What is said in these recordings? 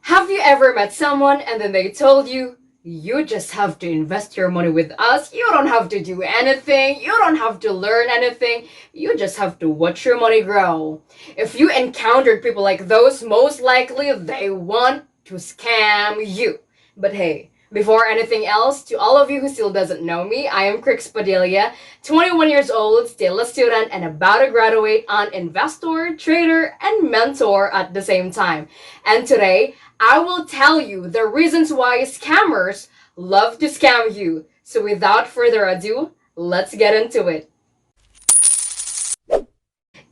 Have you ever met someone and then they told you, you just have to invest your money with us, you don't have to do anything, you don't have to learn anything, you just have to watch your money grow? If you encountered people like those, most likely they want to scam you. But hey, before anything else, to all of you who still doesn't know me, I am Crix Padilla, 21 years old, still a student, and about to graduate an investor, trader, and mentor at the same time. And today, I will tell you the reasons why scammers love to scam you. So without further ado, let's get into it.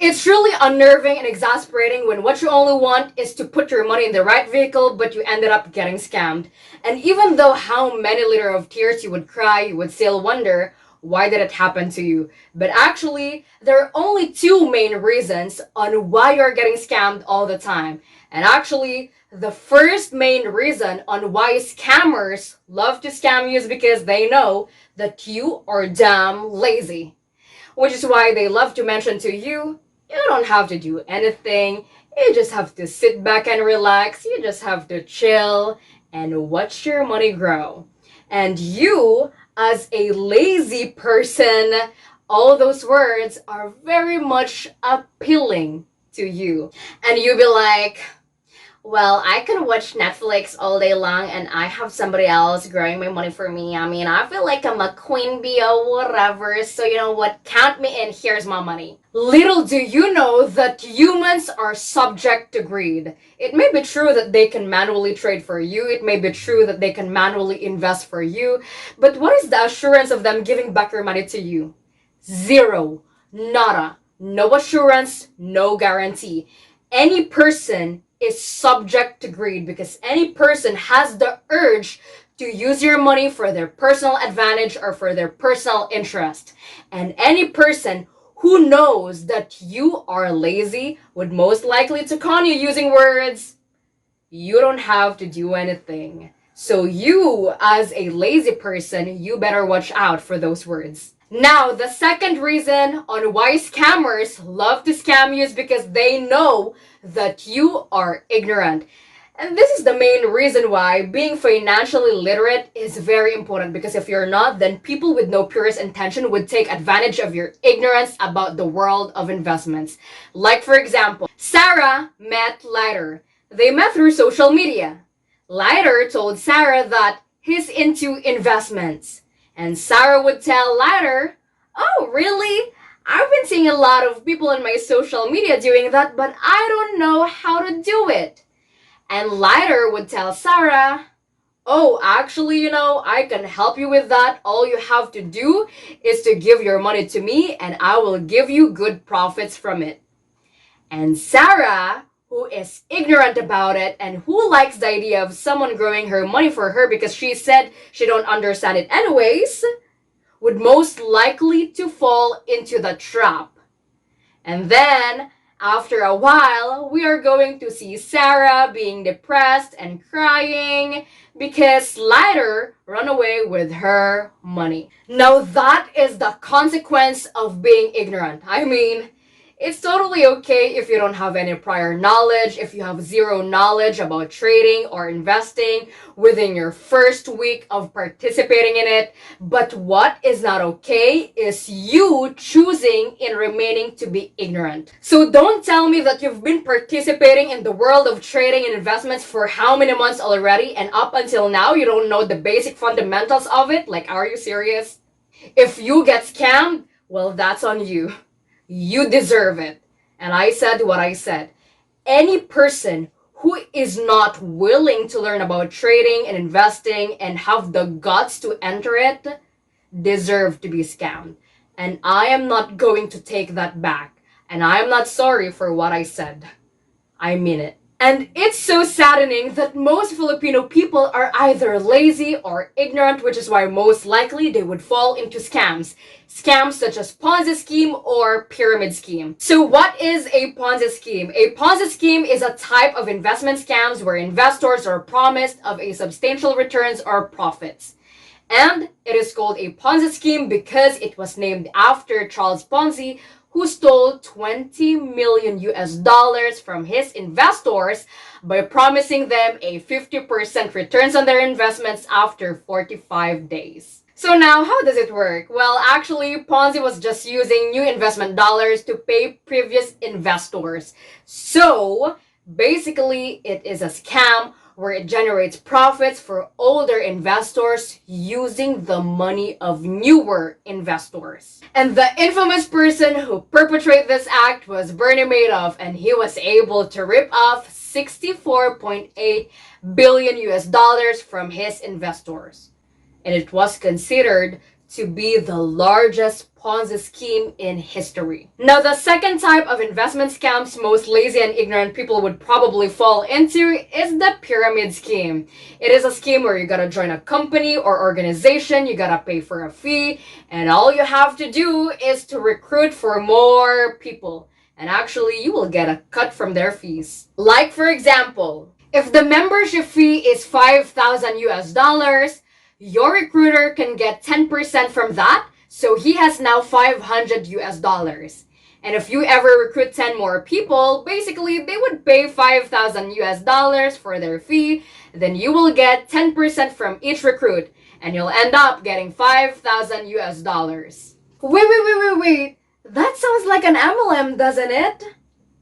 It's really unnerving and exasperating when what you only want is to put your money in the right vehicle, but you ended up getting scammed. And even though how many liter of tears you would cry, you would still wonder, why did it happen to you? But actually, there are only two main reasons on why you're getting scammed all the time. And actually, the first main reason on why scammers love to scam you is because they know that you are damn lazy. Which is why they love to mention to you, you don't have to do anything. You just have to sit back and relax. You just have to chill and watch your money grow. And you, as a lazy person, all those words are very much appealing to you. And you'll be like, well, I can watch Netflix all day long and I have somebody else growing my money for me. I mean, I feel like I'm a queen bee or whatever. So you know what? Count me in. Here's my money. Little do you know that humans are subject to greed. It may be true that they can manually trade for you. It may be true that they can manually invest for you. But what is the assurance of them giving back your money to you? Zero. Nada. No assurance. No guarantee. Any person is subject to greed because any person has the urge to use your money for their personal advantage or for their personal interest. And any person who knows that you are lazy would most likely to con you using words, you don't have to do anything. So you, as a lazy person, you better watch out for those words. Now, the second reason on why scammers love to scam you is because they know that you are ignorant. And this is the main reason why being financially literate is very important, because if you're not, then people with no purest intention would take advantage of your ignorance about the world of investments. Like for example, Sarah met Litre. They met through social media. Litre told Sarah that he's into investments. And Sarah would tell Litre, oh, really? I've been seeing a lot of people in my social media doing that, but I don't know how to do it. And Litre would tell Sarah, oh, actually, I can help you with that. All you have to do is to give your money to me and I will give you good profits from it. And Sarah, who is ignorant about it and who likes the idea of someone growing her money for her because she said she don't understand it anyways, would most likely to fall into the trap. And then, after a while, we are going to see Sarah being depressed and crying because Litre ran away with her money. Now that is the consequence of being ignorant. I mean, it's totally okay if you don't have any prior knowledge, if you have zero knowledge about trading or investing within your first week of participating in it. But what is not okay is you choosing in remaining to be ignorant. So don't tell me that you've been participating in the world of trading and investments for how many months already, and up until now you don't know the basic fundamentals of it. Like, are you serious? If you get scammed, well, that's on you. You deserve it. And I said what I said. Any person who is not willing to learn about trading and investing and have the guts to enter it deserve to be scammed. And I am not going to take that back. And I am not sorry for what I said. I mean it. And it's so saddening that most Filipino people are either lazy or ignorant, which is why most likely they would fall into scams. Scams such as Ponzi scheme or pyramid scheme. So what is a Ponzi scheme? A Ponzi scheme is a type of investment scams where investors are promised of a substantial returns or profits. And it is called a Ponzi scheme because it was named after Charles Ponzi, who stole 20 million US dollars from his investors by promising them a 50% returns on their investments after 45 days. So now, how does it work? Well, actually, Ponzi was just using new investment dollars to pay previous investors. So, basically, it is a scam where it generates profits for older investors using the money of newer investors. And the infamous person who perpetrated this act was Bernie Madoff, and he was able to rip off 64.8 billion US dollars from his investors. And it was considered to be the largest Ponzi scheme in history. Now, the second type of investment scams most lazy and ignorant people would probably fall into is the pyramid scheme. It is a scheme where you gotta join a company or organization, you gotta pay for a fee, and all you have to do is to recruit for more people. And actually, you will get a cut from their fees. Like, for example, if the membership fee is 5,000 US dollars, your recruiter can get 10% from that, so he has now 500 US dollars. And if you ever recruit 10 more people, basically they would pay 5,000 US dollars for their fee, then you will get 10% from each recruit, and you'll end up getting 5,000 US dollars. Wait. That sounds like an MLM, doesn't it?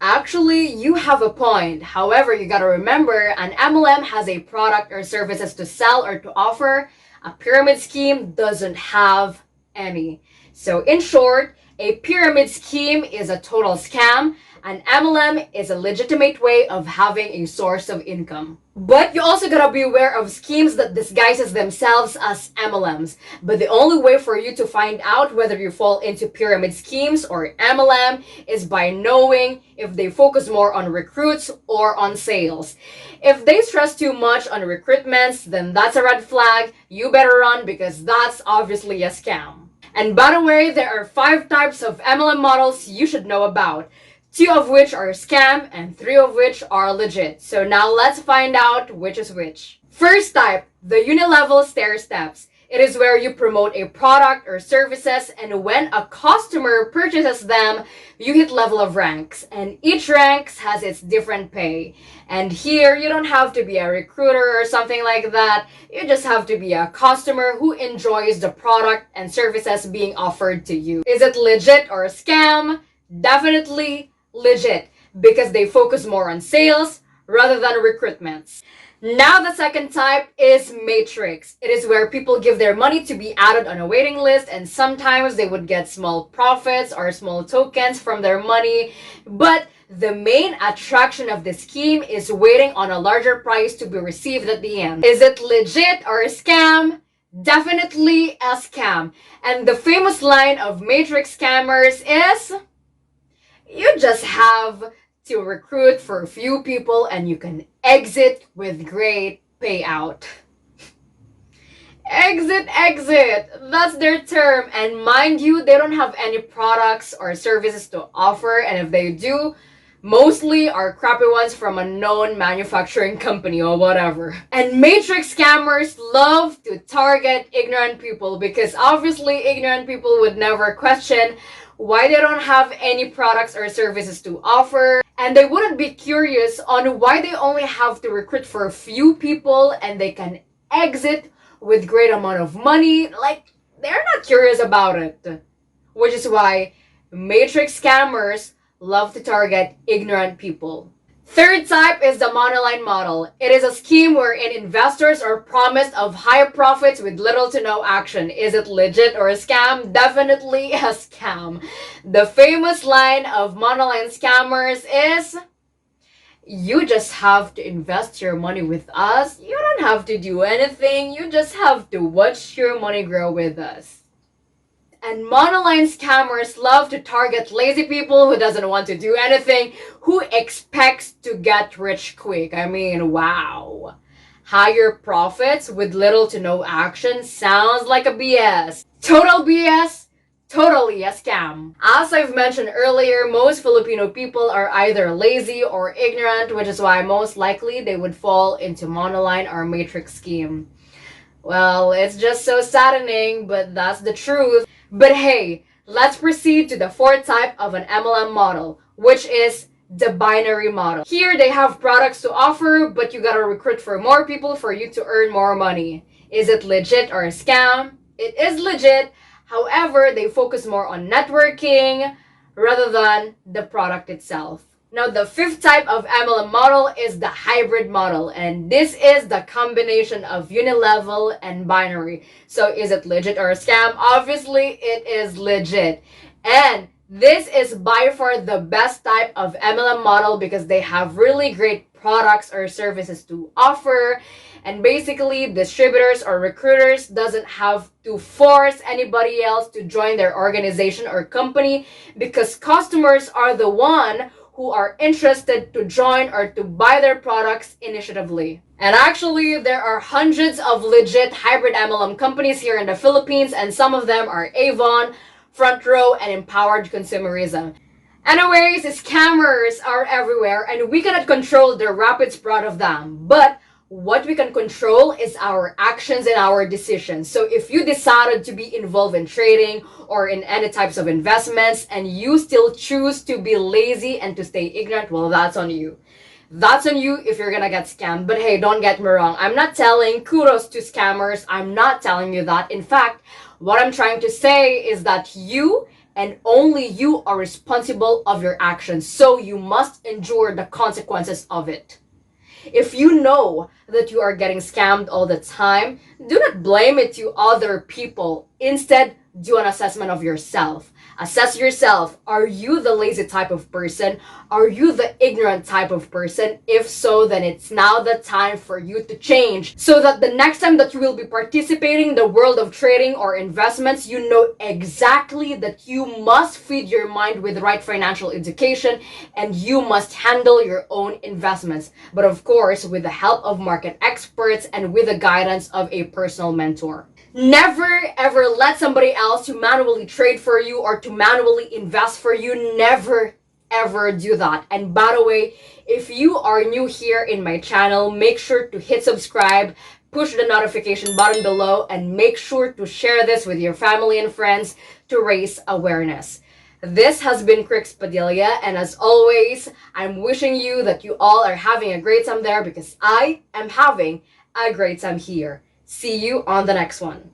Actually, you have a point. However, you gotta remember, an MLM has a product or services to sell or to offer. A pyramid scheme doesn't have any. So in short, a pyramid scheme is a total scam. An MLM is a legitimate way of having a source of income. But you also gotta be aware of schemes that disguises themselves as MLMs. But the only way for you to find out whether you fall into pyramid schemes or MLM is by knowing if they focus more on recruits or on sales. If they stress too much on recruitments, then that's a red flag. You better run because that's obviously a scam. And by the way, there are 5 types of MLM models you should know about. 2 of which are scam and 3 of which are legit. So now let's find out which is which. First type, the Unilevel Stairsteps. It is where you promote a product or services, and when a customer purchases them, you hit level of ranks, and each rank has its different pay. And here, you don't have to be a recruiter or something like that. You just have to be a customer who enjoys the product and services being offered to you. Is it legit or a scam? Definitely legit, because they focus more on sales rather than recruitments. Now the second type is matrix. It is where people give their money to be added on a waiting list, and sometimes they would get small profits or small tokens from their money. But the main attraction of the scheme is waiting on a larger prize to be received at the end. Is it legit or a scam? Definitely a scam. And the famous line of matrix scammers is, you just have to recruit for a few people and you can exit with great payout. Exit. That's their term. And mind you, they don't have any products or services to offer. And if they do, mostly are crappy ones from a known manufacturing company or whatever. And matrix scammers love to target ignorant people, because obviously ignorant people would never question why they don't have any products or services to offer, and they wouldn't be curious on why they only have to recruit for a few people and they can exit with great amount of money. Like, they're not curious about it, which is why matrix scammers love to target ignorant people. Third type is the Monoline model. It is a scheme wherein investors are promised of high profits with little to no action. Is it legit or a scam? Definitely a scam. The famous line of Monoline scammers is, you just have to invest your money with us. You don't have to do anything. You just have to watch your money grow with us. And monoline scammers love to target lazy people who doesn't want to do anything, who expects to get rich quick. I mean, wow. Higher profits with little to no action sounds like a BS. Total BS, totally a scam. As I've mentioned earlier, most Filipino people are either lazy or ignorant, which is why most likely they would fall into monoline or matrix scheme. Well, it's just so saddening, but that's the truth. But hey, Let's proceed to the fourth type of an MLM model, which is the binary model. Here they have products to offer, but you gotta recruit for more people for you to earn more money. Is it legit or a scam? It is legit. However, they focus more on networking rather than the product itself. Now, the fifth type of MLM model is the hybrid model, and this is the combination of unilevel and binary. So, is it legit or a scam? Obviously, it is legit. And this is by far the best type of MLM model because they have really great products or services to offer, and basically distributors or recruiters doesn't have to force anybody else to join their organization or company because customers are the one who are interested to join or to buy their products initiatively. And actually, there are hundreds of legit hybrid MLM companies here in the Philippines, and some of them are Avon, Front Row, and Empowered Consumerism. Anyways, scammers are everywhere and we cannot control the rapid spread of them. But what we can control is our actions and our decisions. So if you decided to be involved in trading or in any types of investments and you still choose to be lazy and to stay ignorant, well, that's on you. That's on you if you're gonna get scammed. But hey, don't get me wrong. I'm not telling kudos to scammers. I'm not telling you that. In fact, what I'm trying to say is that you and only you are responsible of your actions. So you must endure the consequences of it. If you know that you are getting scammed all the time, do not blame it to other people. Instead, do an assessment of yourself. Assess yourself. Are you the lazy type of person? Are you the ignorant type of person? If so, then it's now the time for you to change so that the next time that you will be participating in the world of trading or investments, you know exactly that you must feed your mind with the right financial education and you must handle your own investments. But of course, with the help of market experts and with the guidance of a personal mentor. Never ever let somebody else to manually trade for you or to manually invest for you. Never ever do that. And by the way, if you are new here in my channel, make sure to hit subscribe, push the notification button below, and make sure to share this with your family and friends to raise awareness. This has been Crix Padilla, and as always, I'm wishing you that you all are having a great time there because I am having a great time here. See you on the next one.